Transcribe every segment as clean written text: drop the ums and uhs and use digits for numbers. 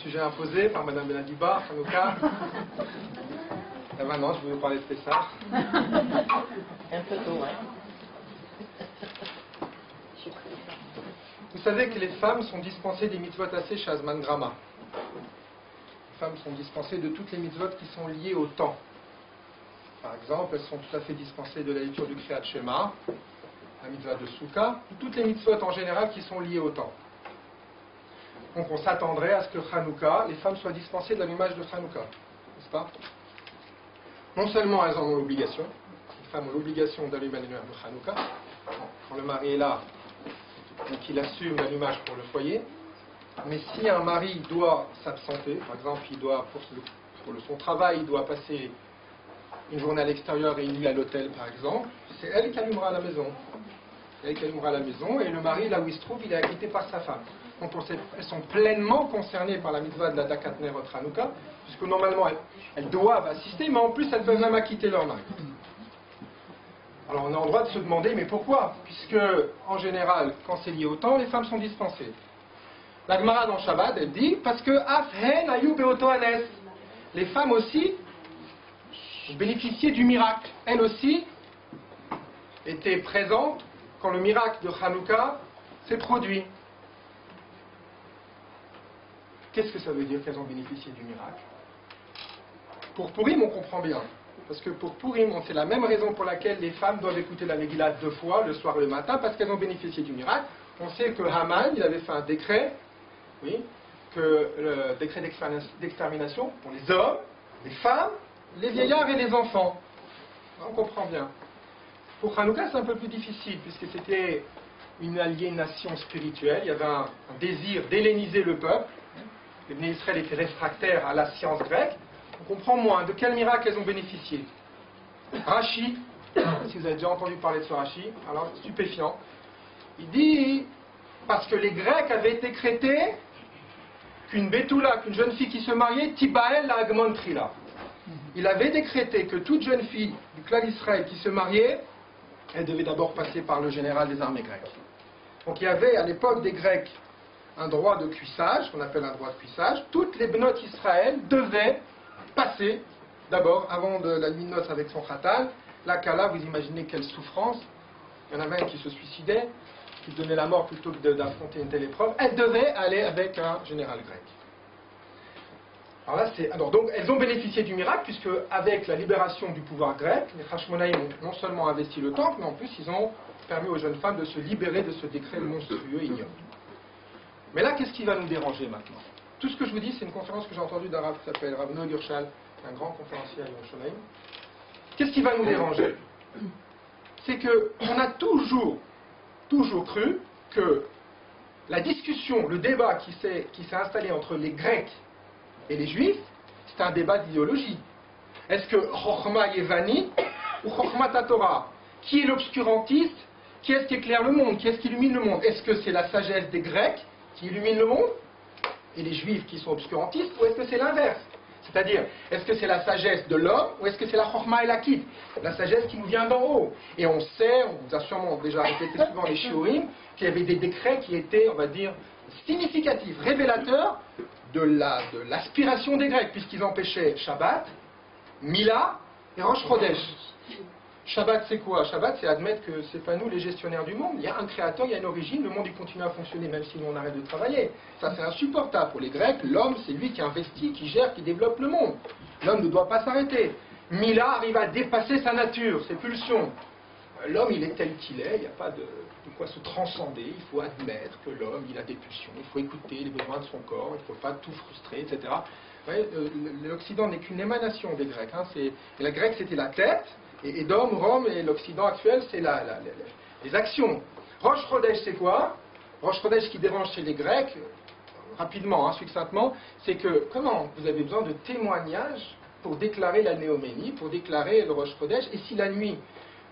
Sujet imposé par Madame Benadiba, Hanouka. Et maintenant, je vais vous parler de Pessah. Un peu tôt, hein. Vous savez que les femmes sont dispensées des mitzvot assez chez Azman Grama. Les femmes sont dispensées de toutes les mitzvot qui sont liées au temps. Par exemple, elles sont tout à fait dispensées de la lecture du Kriyat Shema, la mitzvah de Souka, toutes les mitzvot en général qui sont liées au temps. Donc on s'attendrait à ce que Hanouka, les femmes soient dispensées de l'allumage de Hanouka, n'est-ce pas? Non seulement elles en ont l'obligation, les femmes ont l'obligation d'allumer l'allumage de Hanouka, quand le mari est là, donc il assume l'allumage pour le foyer, mais si un mari doit s'absenter, par exemple il doit, pour son travail, il doit passer une journée à l'extérieur et une nuit à l'hôtel par exemple, c'est elle qui allumera la maison. C'est elle qui allumera la maison et le mari, là où il se trouve, il est acquitté par sa femme. Donc elles sont pleinement concernées par la mitzvah de la Dakat Nerot Hanouka, puisque normalement elles doivent assister, mais en plus elles peuvent même acquitter leur mari. Alors on a le droit de se demander, mais pourquoi? Puisque en général, quand c'est lié au temps, les femmes sont dispensées. La Gemara dans Shabbat, elle dit, parce que Afhen Ayub et Otohanes, les femmes aussi bénéficiaient du miracle. Elles aussi étaient présentes quand le miracle de Hanouka s'est produit. Qu'est-ce que ça veut dire qu'elles ont bénéficié du miracle? Pour Purim, on comprend bien. Parce que pour Purim, c'est la même raison pour laquelle les femmes doivent écouter la Megillah 2 fois, le soir et le matin, parce qu'elles ont bénéficié du miracle. On sait que Haman, il avait fait un décret, oui, que le décret d'extermination pour les hommes, les femmes, les vieillards et les enfants. On comprend bien. Pour Hanouka, c'est un peu plus difficile, puisque c'était une aliénation spirituelle. Il y avait un désir d'helléniser le peuple. Les Bnei Israël étaient réfractaires à la science grecque. On comprend moins. De quel miracle elles ont bénéficié? Rashi, si vous avez déjà entendu parler de ce Rashi, alors stupéfiant. Il dit, parce que les Grecs avaient décrété qu'une Betula, qu'une jeune fille qui se mariait, Tibael la Agmon Trila. Il avait décrété que toute jeune fille du clan d'Israël qui se mariait, elle devait d'abord passer par le général des armées grecques. Donc il y avait à l'époque des Grecs un droit de cuissage, qu'on appelle un droit de cuissage. Toutes les bnotes Israël devaient passer, d'abord, avant de la nuit de noces avec son khatal, la kala, vous imaginez quelle souffrance. Il y en avait un qui se suicidait, qui donnait la mort plutôt que d'affronter une telle épreuve. Elle devait aller avec un général grec. Alors donc, elles ont bénéficié du miracle, puisque avec la libération du pouvoir grec, les Hashmonaïm ont non seulement investi le temple, mais en plus ils ont permis aux jeunes femmes de se libérer de ce décret monstrueux et ignoble. Mais là, qu'est-ce qui va nous déranger maintenant? Tout ce que je vous dis, c'est une conférence que j'ai entendue d'un rabbin qui s'appelle Rav Noé Gurshal, un grand conférencier à Yerushalayim. Qu'est-ce qui va nous déranger? C'est qu'on a toujours cru que la discussion, le débat qui s'est installé entre les Grecs et les Juifs, c'est un débat d'idéologie. Est-ce que Chochma Yevani ou Chochma Tatora? Qui est l'obscurantiste? Qui est-ce qui éclaire le monde? Qui est-ce qui illumine le monde? Est-ce que c'est la sagesse des Grecs qui illumine le monde et les Juifs qui sont obscurantistes, ou est-ce que c'est l'inverse? C'est-à-dire, est-ce que c'est la sagesse de l'homme ou est-ce que c'est la Chochma Elakit, la sagesse qui nous vient d'en haut? Et on sait, on vous a sûrement déjà répété souvent les shiurim, qu'il y avait des décrets qui étaient, on va dire, significatifs, révélateurs de l'aspiration des Grecs, puisqu'ils empêchaient Shabbat, Mila et Rosh Chodesh. Shabbat, c'est quoi? Shabbat, c'est admettre que c'est pas nous les gestionnaires du monde. Il y a un créateur, il y a une origine, le monde il continue à fonctionner même si nous on arrête de travailler. Ça c'est insupportable. Pour les Grecs, l'homme c'est lui qui investit, qui gère, qui développe le monde. L'homme ne doit pas s'arrêter. Mila arrive à dépasser sa nature, ses pulsions. L'homme il est tel qu'il est, il n'y a pas de quoi se transcender, il faut admettre que l'homme il a des pulsions, il faut écouter les besoins de son corps, il ne faut pas tout frustrer, etc. L'Occident n'est qu'une émanation des Grecs. Et la Grèce c'était la tête, et Édom, Rome et l'Occident actuel c'est les actions. Rosh Chodesh c'est quoi? Rosh Chodesh qui dérange chez les Grecs, rapidement, succinctement, c'est que comment vous avez besoin de témoignages pour déclarer la néoménie, pour déclarer le Rosh Chodesh, et si la nuit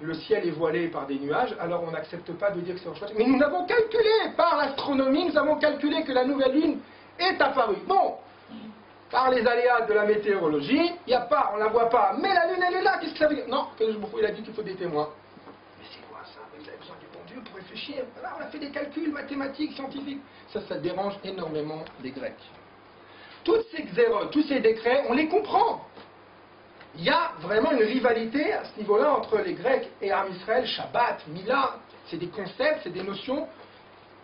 le ciel est voilé par des nuages, alors on n'accepte pas de dire que c'est Rosh Chodesh. Mais nous avons calculé, par l'astronomie, nous avons calculé que la nouvelle lune est apparue. Bon, par les aléas de la météorologie, il n'y a pas, on ne la voit pas, mais la lune elle est là, qu'est-ce que ça veut dire? Non, il a dit qu'il faut des témoins. Mais c'est quoi ça? Vous avez besoin du bon Dieu pour réfléchir. Là, on a fait des calculs mathématiques, scientifiques. Ça dérange énormément les Grecs. toutes ces xérotes, tous ces décrets, on les comprend. Il y a vraiment une rivalité à ce niveau-là entre les Grecs et Am Israël, Shabbat, Mila. C'est des concepts, c'est des notions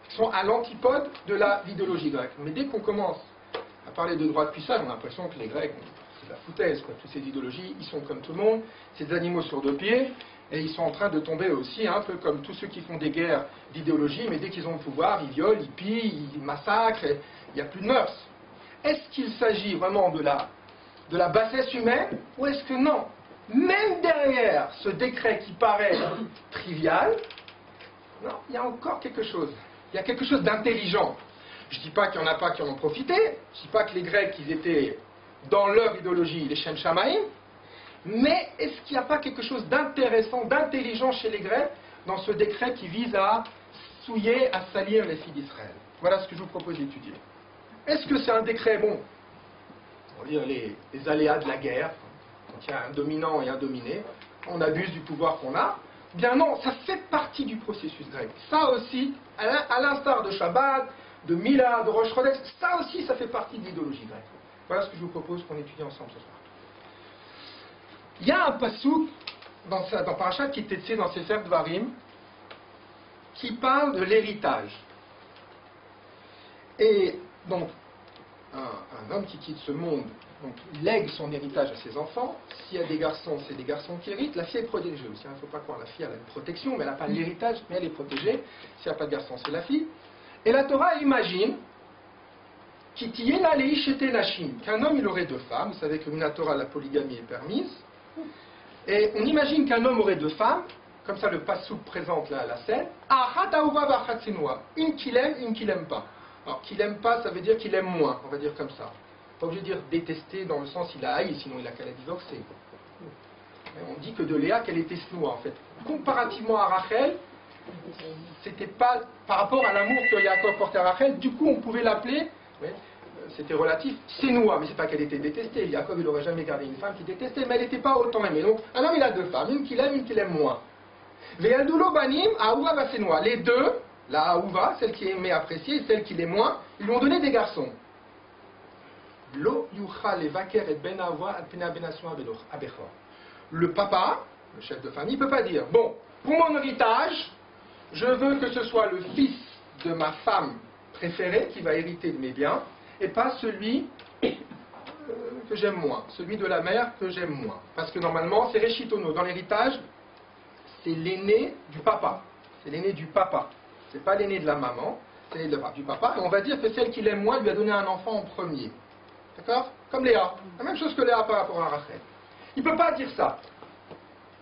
qui sont à l'antipode de l'idéologie grecque. Mais dès qu'on commence à parler de droit de puissance, on a l'impression que les Grecs, c'est de la foutaise, quoi. Toutes ces idéologies, ils sont comme tout le monde, c'est des animaux sur deux pieds, et ils sont en train de tomber aussi, un peu comme tous ceux qui font des guerres d'idéologie, mais dès qu'ils ont le pouvoir, ils violent, ils pillent, ils massacrent, et il n'y a plus de mœurs. Est-ce qu'il s'agit vraiment de la bassesse humaine, ou est-ce que non? Même derrière ce décret qui paraît trivial, non, il y a encore quelque chose. Il y a quelque chose d'intelligent. Je ne dis pas qu'il n'y en a pas qui en ont profité, je ne dis pas que les Grecs, ils étaient dans leur idéologie, les Shem Shamaïm, mais est-ce qu'il n'y a pas quelque chose d'intéressant, d'intelligent chez les Grecs dans ce décret qui vise à souiller, à salir les filles d'Israël? Voilà ce que je vous propose d'étudier. Est-ce que c'est un décret, bon, on va dire les aléas de la guerre, quand il y a un dominant et un dominé, on abuse du pouvoir qu'on a? Bien non, ça fait partie du processus grec. Ça aussi, à l'instar de Shabbat, de Mila, de Rosh Chodesh, ça aussi, ça fait partie de l'idéologie grecque. Voilà ce que je vous propose qu'on étudie ensemble ce soir. Il y a un pasouk dans Parashat qui était dans Sefer Dvarim qui parle de l'héritage. Et donc, un homme qui quitte ce monde, donc, il lègue son héritage à ses enfants. S'il y a des garçons, c'est des garçons qui héritent. La fille est protégée aussi. Il ne faut pas croire, la fille elle a une protection, mais elle n'a pas l'héritage, mais elle est protégée. S'il n'y a pas de garçon, c'est la fille. Et la Torah imagine qu'un homme il aurait deux femmes. Vous savez que dans la Torah, la polygamie est permise. Et on imagine qu'un homme aurait deux femmes. Comme ça, le passouk présente la scène. Une qu'il aime, une qu'il n'aime pas. Alors, qu'il n'aime pas, ça veut dire qu'il aime moins. On va dire comme ça. Pas obligé de dire détester dans le sens il a haï, sinon il a qu'à la divorcer. On dit que de Léa qu'elle était snoua en fait. Comparativement à Rachel, c'était pas par rapport à l'amour que Yaakov portait à Rachel, du coup on pouvait l'appeler, c'était relatif, Sénoua, mais c'est pas qu'elle était détestée. Yaakov il n'aurait jamais gardé une femme qui détestait, mais elle n'était pas autant aimée. Donc un homme il a deux femmes, une qu'il aime moins. Ve'aldulo banim, Aouva va Sénoua. Les deux, la Aouva, celle qui est aimée, appréciée, et celle qui l'aime moins, ils lui ont donné des garçons. Le papa, le chef de famille, ne peut pas dire bon, pour mon héritage, je veux que ce soit le fils de ma femme préférée qui va hériter de mes biens, et pas celui que j'aime moins, celui de la mère que j'aime moins. Parce que normalement, c'est Reshitono. Dans l'héritage, c'est l'aîné du papa. C'est l'aîné du papa. C'est pas l'aîné de la maman, c'est l'aîné du papa. Et on va dire que celle qui l'aime moins lui a donné un enfant en premier. D'accord? Comme Léa. La même chose que Léa par rapport à Rachel. Il ne peut pas dire ça.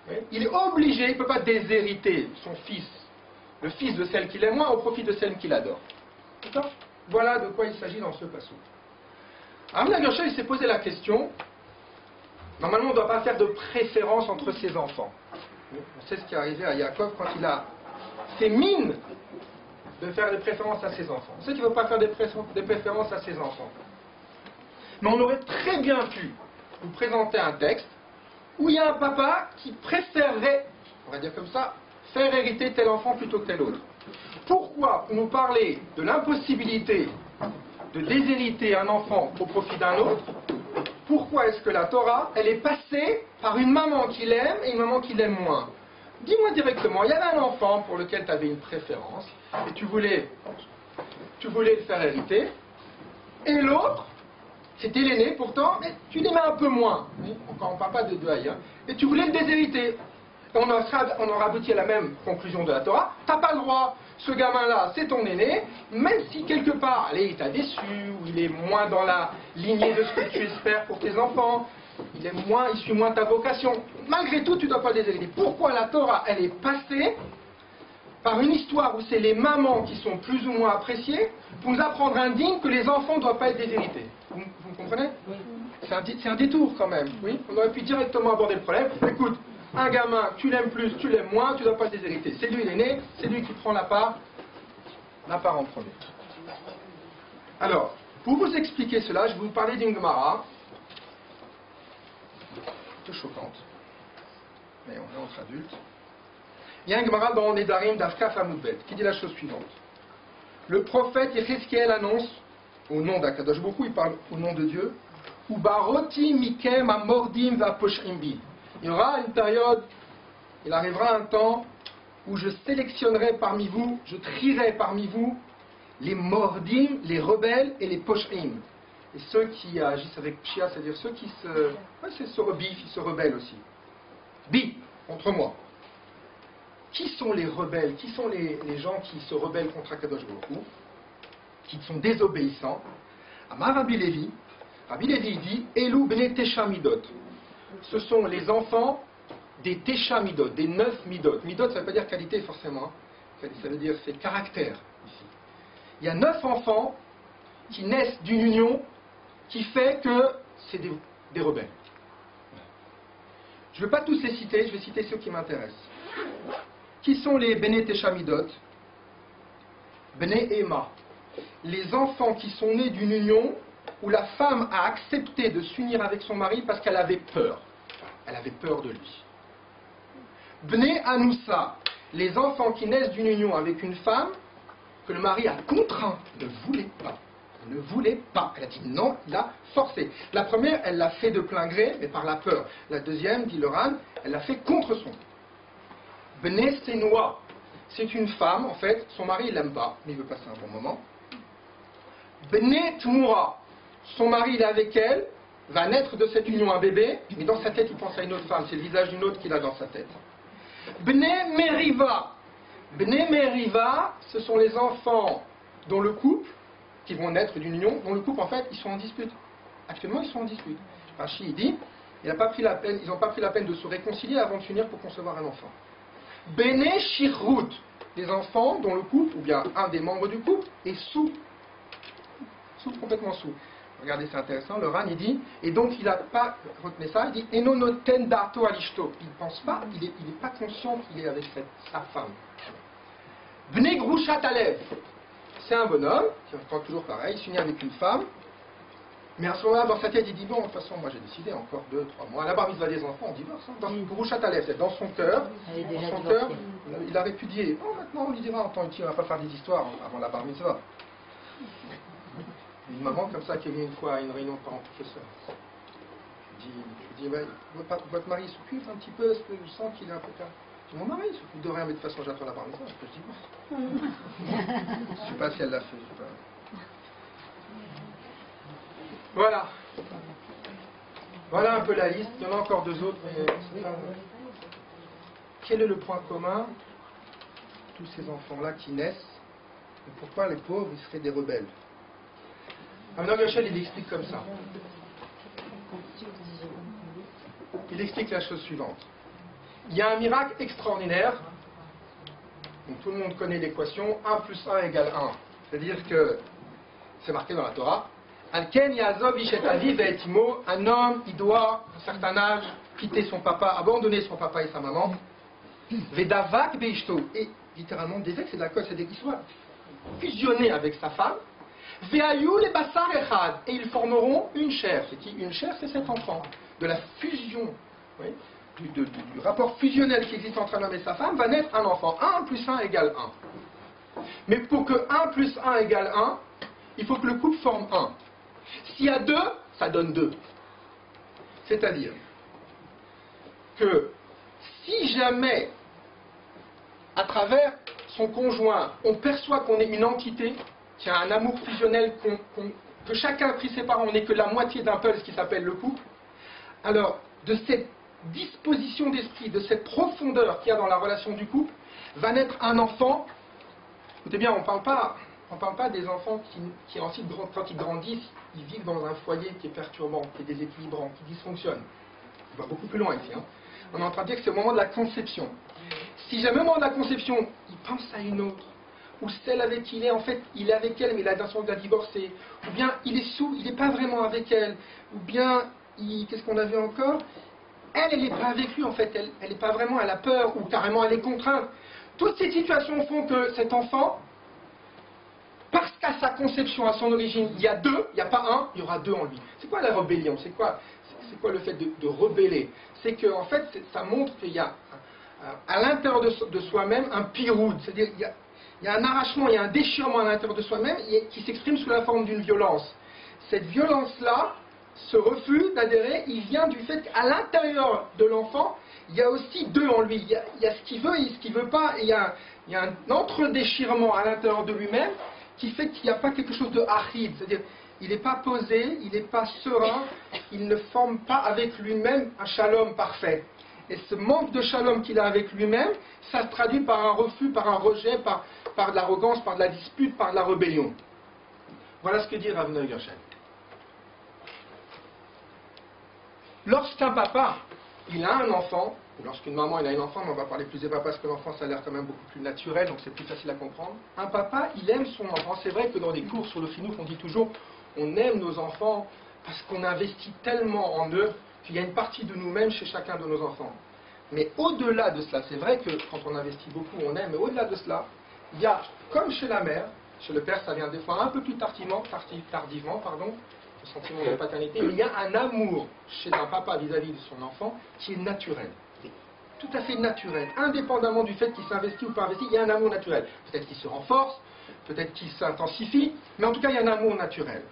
Oui? Il est obligé, il ne peut pas déshériter son fils, le fils de celle qu'il aime moins, au profit de celle qu'il adore. D'accord? Voilà de quoi il s'agit dans ce passage. Amna Gershon, il s'est posé la question. Normalement, on ne doit pas faire de préférence entre ses enfants. On sait ce qui est arrivé à Yaakov quand il a fait mine de faire des préférences à ses enfants. On sait qu'il ne veut pas faire des préférences à ses enfants. Mais on aurait très bien pu vous présenter un texte où il y a un papa qui préférerait, on va dire comme ça, faire hériter tel enfant plutôt que tel autre. Pourquoi? Pour nous parler de l'impossibilité de déshériter un enfant au profit d'un autre. Pourquoi est-ce que la Torah, elle est passée par une maman qui l'aime et une maman qui l'aime moins? Dis-moi directement, il y avait un enfant pour lequel tu avais une préférence et tu voulais le faire hériter, et l'autre, c'était l'aîné pourtant, mais tu l'aimais un peu moins. Encore, on ne parle pas de deux aïeux. Et tu voulais le déshériter. On aura abouti à la même conclusion de la Torah. Tu n'as pas le droit. Ce gamin-là, c'est ton aîné. Même si quelque part, allez, il t'a déçu, ou il est moins dans la lignée de ce que tu espères pour tes enfants, il suit moins ta vocation. Malgré tout, tu ne dois pas le déshériter. Pourquoi la Torah, elle est passée par une histoire où c'est les mamans qui sont plus ou moins appréciées pour nous apprendre indigne que les enfants ne doivent pas être déshérités? Vous comprenez? Oui. C'est un détour quand même. Oui. On aurait pu directement aborder le problème. Écoute, un gamin, tu l'aimes plus, tu l'aimes moins, tu ne dois pas le déshériter. C'est lui l'aîné, c'est lui qui prend la part en premier. Alors, pour vous expliquer cela, je vais vous parler d'une Gemara un peu choquante, mais on est entre adultes. Il y a un Gemara dans Nedarim d'Afkaf Amoudbet qui dit la chose suivante. Le prophète Yechezkiel annonce au nom d'Akadosh Baruch Hu, il parle au nom de Dieu. Ubaroti mikem amordim vaposhrim bi. Il y aura une période, il arrivera un temps où je sélectionnerai parmi vous, je trierai parmi vous les mordim, les rebelles et les poshrim. Et ceux qui agissent avec Pshia, c'est-à-dire ceux qui se rebiffent, ils se rebellent aussi. Bi, contre moi. Qui sont les rebelles? Qui sont les gens qui se rebellent contre Akadosh Baruch Hu, qui sont désobéissants? Amar Rabbi Lévi dit Elou bene Tesha Midot. Ce sont les enfants des Tesha Midot, des 9 Midot. Midot, ça ne veut pas dire qualité forcément, ça veut dire c'est caractère ici. Il y a 9 enfants qui naissent d'une union qui fait que c'est des rebelles. Je ne vais pas tous les citer, je vais citer ceux qui m'intéressent. Qui sont les Bene Tesha Midot? Bene Ema. Les enfants qui sont nés d'une union où la femme a accepté de s'unir avec son mari parce qu'elle avait peur. Elle avait peur de lui. Bne Anoussa, les enfants qui naissent d'une union avec une femme que le mari a contraint, ne voulait pas. Elle ne voulait pas. Elle a dit non, il a forcé. La première, elle l'a fait de plein gré, mais par la peur. La deuxième, dit le Ran, elle l'a fait contre son. Bne Senoa, c'est une femme, en fait, son mari il l'aime pas, mais il veut passer un bon moment. Bne Tmoura, son mari il est avec elle, va naître de cette union un bébé, mais dans sa tête il pense à une autre femme, c'est le visage d'une autre qu'il a dans sa tête. Bne Meriva, Bne Meriva, ce sont les enfants dont le couple, qui vont naître d'une union, dont le couple en fait ils sont en dispute. Actuellement ils sont en dispute. Rashi il dit, ils n'ont pas pris la peine de se réconcilier avant de s'unir pour concevoir un enfant. Bene Shirut, les enfants dont le couple, ou bien un des membres du couple, est sous, complètement sous. Regardez, c'est intéressant, le Ran il dit, et donc il n'a pas, retenez ça, il dit, Enonoten darto alishto, il ne pense pas, il n'est pas conscient qu'il est avec sa femme. Bne Grushat Alev, c'est un bonhomme, qui entend toujours pareil, il s'unit avec une femme, mais à ce moment-là, dans sa tête, il dit, bon, de toute façon, moi j'ai décidé, encore 2-3 mois, à la bar mitzvah des enfants, on divorce, hein, dans Grushat Alev, c'est dans son cœur, il a répudié. Bon, maintenant on lui dira, en temps utile, on ne va pas faire des histoires avant la bar mitzvah. Une maman comme ça qui est venue une fois à une réunion de parents professeurs. Je dis votre mari s'occupe un petit peu, est-ce que je sens qu'il est un peu calme? Mon mari s'occupe de rien, mais de toute façon j'attends la parole. Je dis bon. Je ne sais pas si elle l'a fait. Je sais pas. Voilà. Voilà un peu la liste. Il y en a encore 2 autres. Mais quel est le point commun? Tous ces enfants-là qui naissent, et pourquoi les pauvres ils seraient des rebelles? Amnon Gachel, il explique comme ça. Il explique la chose suivante. Il y a un miracle extraordinaire. Donc, tout le monde connaît l'équation 1 plus 1 égale 1. C'est-à-dire que, c'est marqué dans la Torah, Alken Yazov Ishet Aviv et Etimo, un homme, il doit, à un certain âge, quitter son papa, abandonner son papa et sa maman. Vedavak Beishto. Et littéralement, des ex, c'est de la cause, c'est des histoires. Fusionner avec sa femme. Ve'ayu le basar echad, et ils formeront une chair. C'est qui? Une chair, c'est cet enfant. De la fusion, oui, du rapport fusionnel qui existe entre un homme et sa femme, va naître un enfant. 1 plus 1 égale 1. Mais pour que 1 plus 1 égale 1, il faut que le couple forme 1. S'il y a 2, ça donne 2. C'est-à-dire que si jamais, à travers son conjoint, on perçoit qu'on est une entité, qu'il y a un amour fusionnel, que chacun a pris ses parents, on n'est que la moitié d'un pulse qui s'appelle le couple, alors de cette disposition d'esprit, de cette profondeur qu'il y a dans la relation du couple, va naître un enfant. Écoutez bien, on ne parle pas des enfants qui ensuite, quand ils grandissent, ils vivent dans un foyer qui est perturbant, qui est déséquilibrant, qui dysfonctionne. On va beaucoup plus loin ici. On est en train de dire que c'est au moment de la conception. Si jamais au moment de la conception, il pense à une autre, ou celle avec qui il est, en fait, il est avec elle, mais il a l'intention de la divorcer, ou bien il est il n'est pas vraiment avec elle, ou bien, qu'est-ce qu'on a vu encore? Elle n'est pas avec lui, en fait, elle n'est pas vraiment, elle a peur, ou carrément elle est contrainte. Toutes ces situations font que cet enfant, parce qu'à sa conception, à son origine, il y a 2, il n'y a pas 1, il y aura 2 en lui. C'est quoi la rébellion? C'est quoi le fait de rebeller? C'est que, en fait, ça montre qu'il y a à l'intérieur de soi-même un piroud, c'est-à-dire Il y a un arrachement, il y a un déchirement à l'intérieur de soi-même qui s'exprime sous la forme d'une violence. Cette violence-là, ce refus d'adhérer, il vient du fait qu'à l'intérieur de l'enfant, il y a aussi deux en lui. Il y a ce qu'il veut et ce qu'il ne veut pas. Et il y a un entre-déchirement à l'intérieur de lui-même qui fait qu'il n'y a pas quelque chose de aride. C'est-à-dire, il n'est pas posé, il n'est pas serein, il ne forme pas avec lui-même un shalom parfait. Et ce manque de shalom qu'il a avec lui-même, ça se traduit par un refus, par un rejet, par de l'arrogance, par de la dispute, par de la rébellion. Voilà ce que dit Rav Noé Gershon. Lorsqu'un papa, il a un enfant, ou lorsqu'une maman elle a un enfant, mais on va parler plus des papas parce que l'enfant ça a l'air quand même beaucoup plus naturel, donc c'est plus facile à comprendre. Un papa, il aime son enfant. C'est vrai que dans des cours sur le chinois, on dit toujours, on aime nos enfants parce qu'on investit tellement en eux qu'il y a une partie de nous-mêmes chez chacun de nos enfants. Mais au-delà de cela, c'est vrai que quand on investit beaucoup, on aime, mais au-delà de cela, il y a, comme chez la mère, chez le père, ça vient des fois un peu plus tardivement, le sentiment de paternité, mais il y a un amour chez un papa vis-à-vis de son enfant qui est naturel. Tout à fait naturel. Indépendamment du fait qu'il s'investit ou pas investi, il y a un amour naturel. Peut-être qu'il se renforce, peut-être qu'il s'intensifie, mais en tout cas, il y a un amour naturel.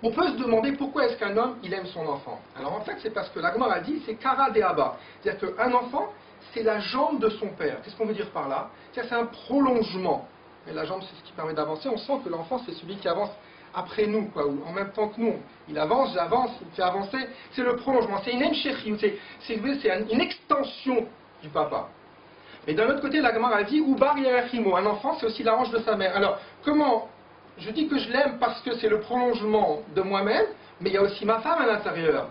On peut se demander pourquoi est-ce qu'un homme, il aime son enfant. Alors en fait, c'est parce que la Gemara a dit, c'est Kara de Abba. C'est-à-dire qu'un enfant, c'est la jambe de son père. Qu'est-ce qu'on veut dire par là? C'est-à-dire que c'est un prolongement. Et la jambe, c'est ce qui permet d'avancer. On sent que l'enfant, c'est celui qui avance après nous, quoi, ou en même temps que nous. Il avance, j'avance, il fait avancer. C'est le prolongement. C'est une encheri, c'est une extension du papa. Mais d'un autre côté, la Gemara a dit, Ubar Yerachimo. Un enfant, c'est aussi la hanche de sa mère. Alors, comment? Je dis que je l'aime parce que c'est le prolongement de moi-même, mais il y a aussi ma femme à l'intérieur.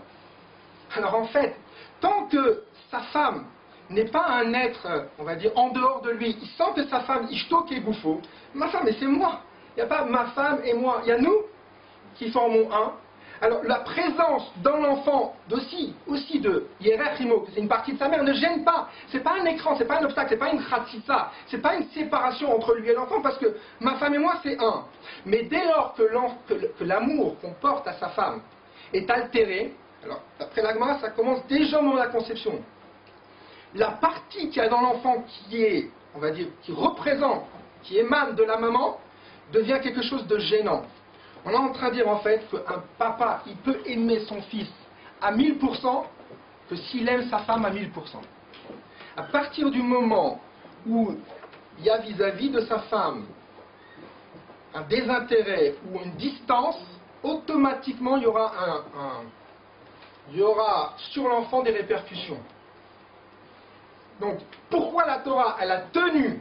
Alors en fait, tant que sa femme n'est pas un être, on va dire, en dehors de lui, il sent que sa femme, Ishtok et Bouffo, ma femme, mais c'est moi. Il n'y a pas ma femme et moi, il y a nous qui formons un. Alors la présence dans l'enfant aussi de Yerachimo, que c'est une partie de sa mère, ne gêne pas. C'est pas un écran, c'est pas un obstacle, c'est pas une khatsitsa, c'est pas une séparation entre lui et l'enfant, parce que ma femme et moi c'est un. Mais dès lors que l'amour qu'on porte à sa femme est altéré, alors d'après la Gemara, ça commence déjà au moment de la conception. La partie qu'il y a dans l'enfant qui est, on va dire, qui représente, qui émane de la maman, devient quelque chose de gênant. On est en train de dire en fait qu'un papa, il peut aimer son fils à 1000% que s'il aime sa femme à 1000%. À partir du moment où il y a vis-à-vis de sa femme un désintérêt ou une distance, automatiquement il y aura sur l'enfant des répercussions. Donc pourquoi la Torah, elle a tenu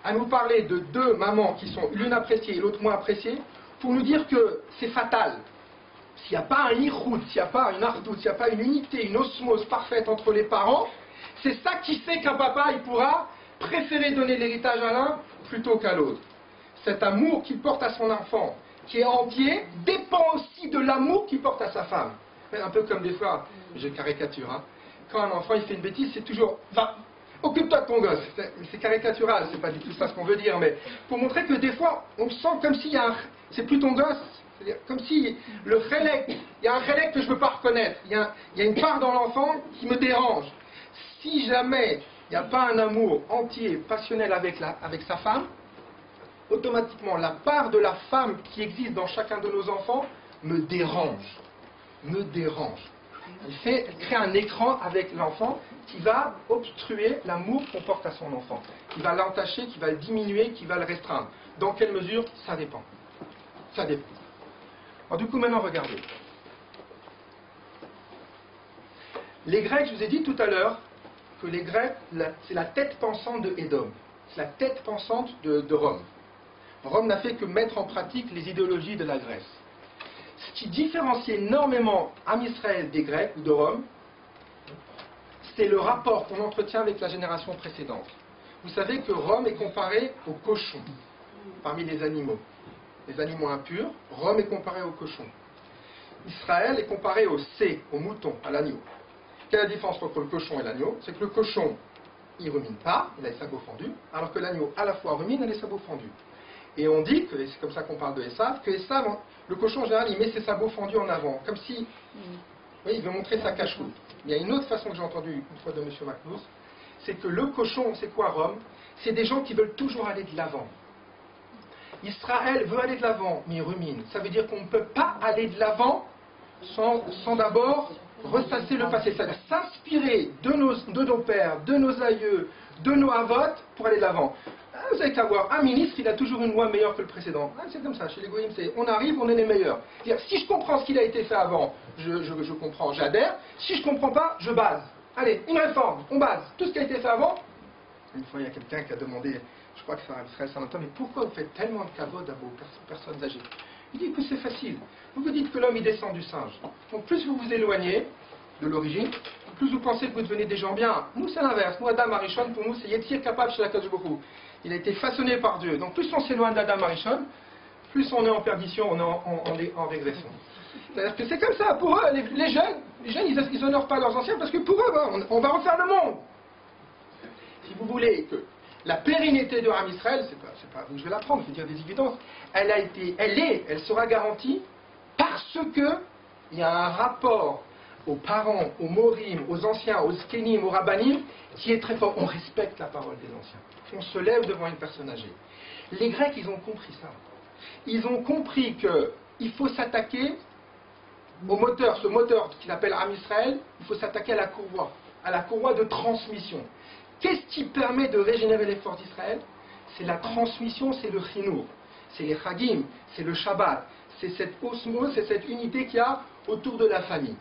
à nous parler de deux mamans qui sont l'une appréciée et l'autre moins appréciée, pour nous dire que c'est fatal. S'il n'y a pas un ichoud, s'il n'y a pas une ardout, s'il n'y a pas une unité, une osmose parfaite entre les parents, c'est ça qui fait qu'un papa, il pourra préférer donner l'héritage à l'un plutôt qu'à l'autre. Cet amour qu'il porte à son enfant, qui est entier, dépend aussi de l'amour qu'il porte à sa femme. Un peu comme des fois, je caricature, hein, quand un enfant il fait une bêtise, c'est toujours... Occupe-toi de ton gosse. C'est caricatural, c'est pas du tout ça ce qu'on veut dire, mais pour montrer que des fois, on sent comme s'il y a c'est plus ton gosse, c'est-à-dire comme si le chélek, il y a un chélek que je ne veux pas reconnaître, il y a une part dans l'enfant qui me dérange. Si jamais il n'y a pas un amour entier, passionnel avec sa femme, automatiquement la part de la femme qui existe dans chacun de nos enfants me dérange. Elle crée un écran avec l'enfant qui va obstruer l'amour qu'on porte à son enfant, qui va l'entacher, qui va le diminuer, qui va le restreindre. Dans quelle mesure? Ça dépend. Ça dépend. Alors du coup, maintenant, regardez. Les Grecs, je vous ai dit tout à l'heure que les Grecs, c'est la tête pensante de Édom. C'est la tête pensante de Rome. Rome n'a fait que mettre en pratique les idéologies de la Grèce. Ce qui différencie énormément Am Israël des Grecs ou de Rome, c'est le rapport qu'on entretient avec la génération précédente. Vous savez que Rome est comparé au cochon parmi les animaux impurs. Rome est comparé au cochon. Israël est comparé au mouton, à l'agneau. Quelle est la différence entre le cochon et l'agneau? C'est que le cochon, il rumine pas, il a les sabots fendus, alors que l'agneau, à la fois rumine et les sabots fendus. Et on dit, et c'est comme ça qu'on parle de Esav, que Esav, le cochon en général, il met ses sabots fendus en avant, comme si, oui, il veut montrer sa cache-route. Il y a une autre façon que j'ai entendue une fois de M. Maclous, c'est que le cochon, c'est quoi Rome? C'est des gens qui veulent toujours aller de l'avant. Israël veut aller de l'avant, mais il rumine. Ça veut dire qu'on ne peut pas aller de l'avant sans d'abord ressasser le passé. C'est-à-dire s'inspirer de nos pères, de nos aïeux, de nos avotes pour aller de l'avant. Vous avez qu'à voir, un ministre, il a toujours une loi meilleure que le précédent. C'est comme ça, chez les goïms, c'est on arrive, on est les meilleurs. Si je comprends ce qu'il a été fait avant, je comprends, j'adhère. Si je ne comprends pas, je base. Allez, une réforme, on base. Tout ce qui a été fait avant. Une fois, il y a quelqu'un qui a demandé, je crois que c'est un Israël Saint-Antoine, mais pourquoi vous faites tellement de kavod à vos personnes âgées? Il dit que c'est facile. Vous dites que l'homme, il descend du singe. Donc plus vous vous éloignez de l'origine, plus vous pensez que vous devenez des gens bien. Nous, c'est l'inverse. Nous, Adam Arishon, pour nous, c'est Yetzir capable chez la Kadosh Baruch Hu. Il a été façonné par Dieu. Donc plus on s'éloigne d'Adam Arishon, plus on est en perdition, on est en régression. C'est-à-dire que c'est comme ça. Pour eux, les jeunes, ils n'honorent pas leurs anciens parce que pour eux, on va refaire le monde. Si vous voulez que la pérennité de Ham Israël, c'est pas vous que je vais l'apprendre, je vais dire des évidences, elle sera garantie parce que il y a un rapport aux parents, aux morim, aux anciens, aux skenim, aux rabbanim, qui est très fort. On respecte la parole des anciens. On se lève devant une personne âgée. Les Grecs, ils ont compris ça. Ils ont compris qu'il faut s'attaquer au moteur, ce moteur qu'il appelle Ham Israël, il faut s'attaquer à la courroie de transmission. Qu'est-ce qui permet de régénérer les forces d'Israël? C'est la transmission, c'est le chinour, c'est les chagim, c'est le Shabbat, c'est cette osmose, c'est cette unité qu'il y a autour de la famille.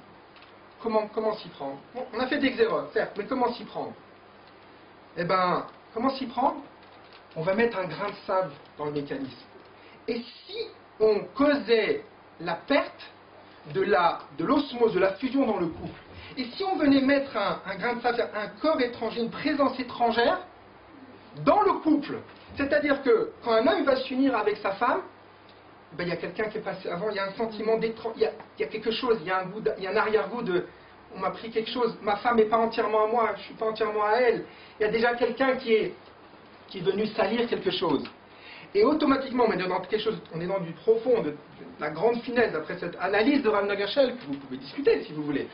Comment s'y prendre? Bon, on a fait des xérotes, certes, mais comment s'y prendre? Eh bien, comment s'y prendre? On va mettre un grain de sable dans le mécanisme. Et si on causait la perte de l'osmose, de la fusion dans le couple, et si on venait mettre un grain de sable, un corps étranger, une présence étrangère, dans le couple, c'est-à-dire que quand un homme va s'unir avec sa femme, ben, il y a quelqu'un qui est passé avant, il y a un sentiment d'étrange, il y a quelque chose, il y a un arrière-goût de on m'a pris quelque chose, ma femme n'est pas entièrement à moi, je ne suis pas entièrement à elle. Il y a déjà quelqu'un qui est venu salir quelque chose. Et automatiquement, on est dans quelque chose, on est dans du profond, de la grande finesse, d'après cette analyse de Rav Nagarshel, que vous pouvez discuter si vous voulez.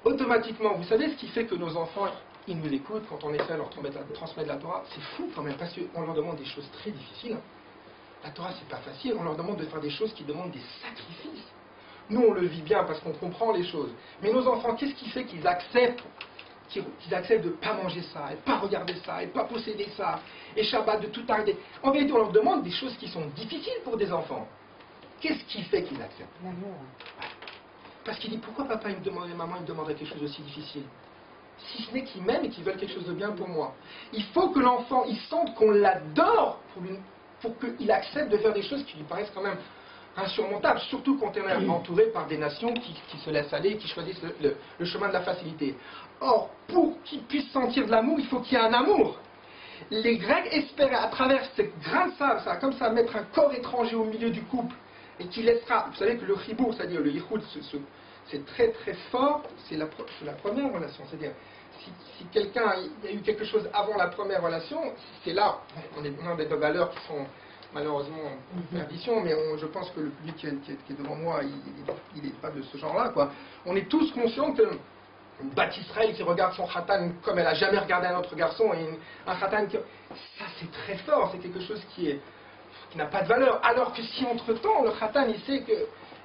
Automatiquement, vous savez ce qui fait que nos enfants, ils nous écoutent quand on essaie de leur transmettre la Torah? C'est fou quand même, parce qu'on leur demande des choses très difficiles. La Torah, c'est pas facile, on leur demande de faire des choses qui demandent des sacrifices. Nous, on le vit bien parce qu'on comprend les choses. Mais nos enfants, qu'est-ce qui fait qu'ils acceptent de ne pas manger ça, et de ne pas regarder ça, et de ne pas posséder ça, et Shabbat, de tout arrêter? En vérité, on leur demande des choses qui sont difficiles pour des enfants. Qu'est-ce qui fait qu'ils acceptent? L'amour. Parce qu'il dit, pourquoi papa il me demanderait, maman il me demanderait quelque chose aussi difficile? Si ce n'est qu'ils m'aiment et qu'ils veulent quelque chose de bien pour moi. Il faut que l'enfant, il sente qu'on l'adore pour qu'il accepte de faire des choses qui lui paraissent quand même insurmontables, surtout quand on est entouré par des nations qui se laissent aller et qui choisissent le chemin de la facilité. Or, pour qu'il puisse sentir de l'amour, il faut qu'il y ait un amour. Les Grecs espéraient, à travers ce grain de sable, ça, comme ça, mettre un corps étranger au milieu du couple, et qui laissera, vous savez que le chibour, c'est-à-dire le yichud, c'est très très fort, c'est la première relation, c'est-à-dire si quelqu'un, il y a eu quelque chose avant la première relation, c'est là, on a des valeurs qui sont malheureusement en perdition, mais je pense que le public qui est devant moi, il n'est pas de ce genre-là, quoi. On est tous conscients que une Bat Israël qui regarde son khatan comme elle n'a jamais regardé un autre garçon, et un khatan qui... Ça c'est très fort, c'est quelque chose qui n'a pas de valeur. Alors que si entre-temps, le khatan il sait que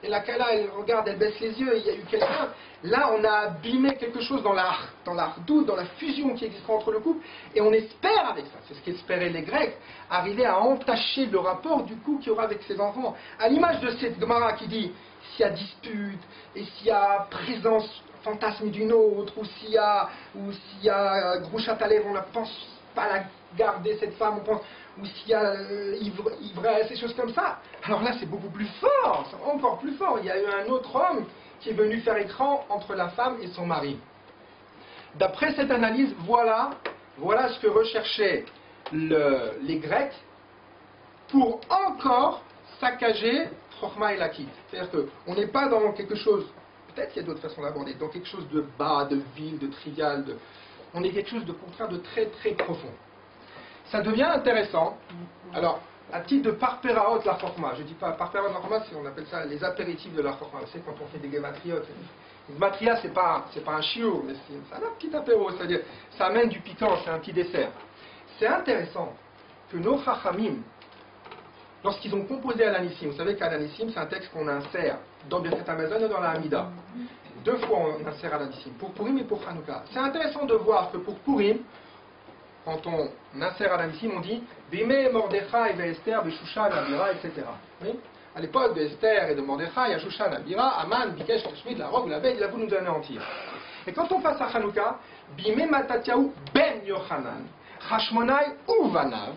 et la Kala, elle regarde, elle baisse les yeux, il y a eu quelqu'un, là on a abîmé quelque chose dans la redoute, dans la fusion qui existera entre le couple, et on espère avec ça, c'est ce qu'espéraient les Grecs, arriver à entacher le rapport du coup qu'il y aura avec ses enfants. À l'image de cette Gemara qui dit, s'il y a dispute, et s'il y a présence, fantasme d'une autre, ou s'il y a Grouchat à lèvres, on ne pense pas la garder cette femme, on pense, ou s'il y a ivresse, ces choses comme ça, alors là c'est beaucoup plus fort, c'est encore plus fort. Il y a eu un autre homme qui est venu faire écran entre la femme et son mari. D'après cette analyse, voilà ce que recherchaient les Grecs pour encore saccager Chochma et Lakit. C'est-à-dire qu'on n'est pas dans quelque chose, peut-être qu'il y a d'autres façons d'aborder, dans quelque chose de bas, de vil, de trivial, on est quelque chose de contraire, de très très profond. Ça devient intéressant. Alors, à titre de parperaot la chorma. Je dis pas parperaot la chorma, on appelle ça les apéritifs de la chorma. Vous savez, quand on fait des gematriotes. Une gematria, c'est pas un chiot, mais c'est un petit apéro, c'est-à-dire ça amène du piquant, c'est un petit dessert. C'est intéressant que nos chachamim, lorsqu'ils ont composé Alanissim, vous savez qu'Alanissim, c'est un texte qu'on insère dans Birkat Hamazon et dans la Hamida. 2 fois on insère Alanissim, pour Purim et pour Hanouka. C'est intéressant de voir que pour Purim, quand on insère Alanissim, on dit Bime Mordechai et Esther, Beshushan, Abira, etc. Oui, à l'époque de Esther et de Mordechai, à Shushan, Abira, Aman, Bikesh, Kashmid, la robe, la bête, il a voulu nous anéantir. Et quand on passe à Hanouka, Bime Matatiaou ben Yochanan, Hashmonai ou Vanav,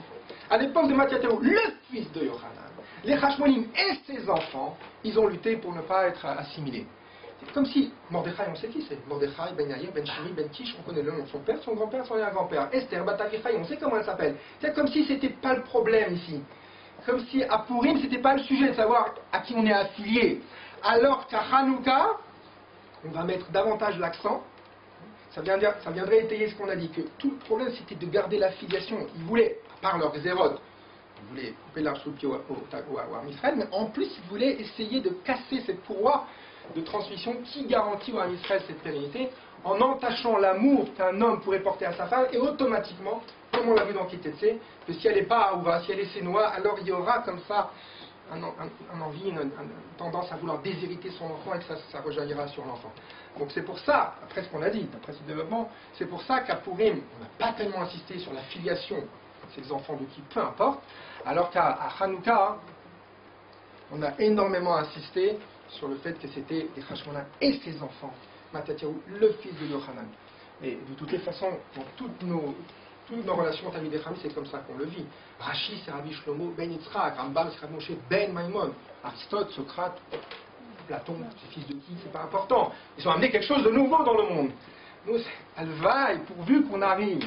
à l'époque de Matatiaou, le fils de Yochanan, les Hashmonim et ses enfants, ils ont lutté pour ne pas être assimilés. C'est comme si, Mordechai, on sait qui c'est. Mordechai, Ben Yair, Ben Shimi, Ben Kish, on connaît le nom de son père, son grand-père, son arrière-grand-père. Esther, Batakichai, on sait comment elle s'appelle. C'est comme si c'était pas le problème ici. Comme si à Purim, c'était pas le sujet de savoir à qui on est affilié. Alors qu'à Hanouka, on va mettre davantage l'accent. Ça viendrait étayer ce qu'on a dit, que tout le problème c'était de garder l'affiliation. Ils voulaient, à part leur zérote, ils voulaient couper l'arche sous le pied au Israël, mais en plus ils voulaient essayer de casser cette courroie de transmission qui garantit à Israël cette pérennité en entachant l'amour qu'un homme pourrait porter à sa femme et automatiquement, comme on l'a vu dans Kitetsé, que si elle n'est pas Aouva, si elle est Sénoa, alors il y aura comme ça un envie, une tendance à vouloir déshériter son enfant et que ça rejaillira sur l'enfant. Donc c'est pour ça, après ce qu'on a dit, après ce développement, c'est pour ça qu'à Purim, on n'a pas tellement insisté sur la filiation, c'est les enfants de qui, peu importe, alors qu'à Hanouka, on a énormément insisté sur le fait que c'était les Hashmonaïm et ses enfants, Matatiaou, le fils de Yochanan. Mais de toutes les façons, dans toutes nos relations avec des familles, c'est comme ça qu'on le vit. Rashi, c'est Rabbi Shlomo, Ben Yitzhak, Rambam, c'est Rabbi Moshe, Ben Maimon, Aristote, Socrate, Platon, c'est fils de qui, c'est pas important. Ils ont amené quelque chose de nouveau dans le monde. Nous, elle va, et pourvu qu'on arrive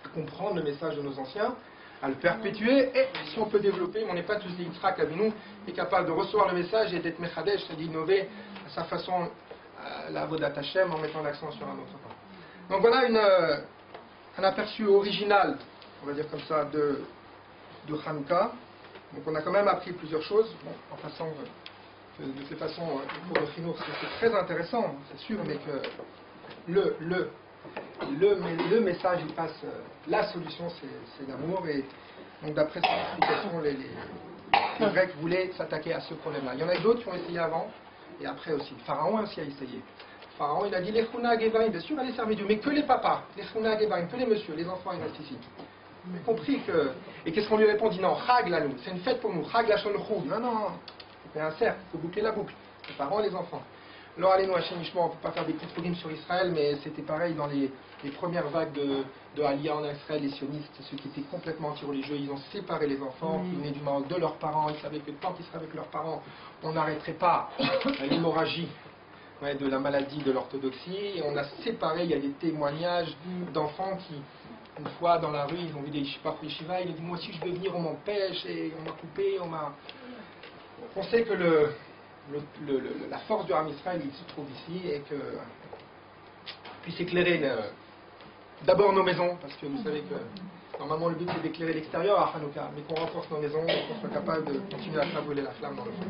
à comprendre le message de nos anciens, à le perpétuer, et si on peut développer, mais on n'est pas tous des Yitzhak Avinu, est capable de recevoir le message et d'être Mechadesh, c'est d'innover à sa façon la Avodat Hashem en mettant l'accent sur un autre point. Donc voilà un aperçu original, on va dire comme ça, de Hanouka. Donc on a quand même appris plusieurs choses, bon, en passant de toute façon, pour le Chinour, c'est très intéressant, c'est sûr, mais que le message, il passe, la solution, c'est l'amour, et donc d'après cette explication, les Grecs voulaient s'attaquer à ce problème-là. Il y en a d'autres qui ont essayé avant, et après aussi. Pharaon aussi a essayé. Pharaon, il a dit, les Chuna Gevarim, bien sûr, allez servir Dieu, mais que les papas, les Chuna Gevarim, que les messieurs, les enfants, ils restent ici. Vous avez compris que... Et qu'est-ce qu'on lui répond? Il dit, non, Chag là, nous, c'est une fête pour nous, Chag la Shonchou. Non, c'est un cercle, il faut boucler la boucle, les parents et les enfants. Alors allez-nous à Chénichement, on ne peut pas faire des petites rimes sur Israël, mais c'était pareil dans les premières vagues de Aliyah en Israël, les sionistes, ceux qui étaient complètement anti-religieux, ils ont séparé les enfants qui venaient du Maroc de leurs parents, ils savaient que tant qu'ils seraient avec leurs parents, on n'arrêterait pas l'hémorragie de la maladie de l'orthodoxie, et on a séparé, il y a des témoignages d'enfants qui, une fois dans la rue, ils ont vu des yeshiva, ils ont dit moi aussi je veux venir, on m'empêche, et on m'a coupé, on sait que la force du Ham Israël, il se trouve ici, et que puisse éclairer d'abord nos maisons, parce que vous savez que normalement le but c'est d'éclairer l'extérieur à Hanouka, mais qu'on renforce nos maisons et qu'on soit capable de continuer à faire brûler la flamme dans le fond.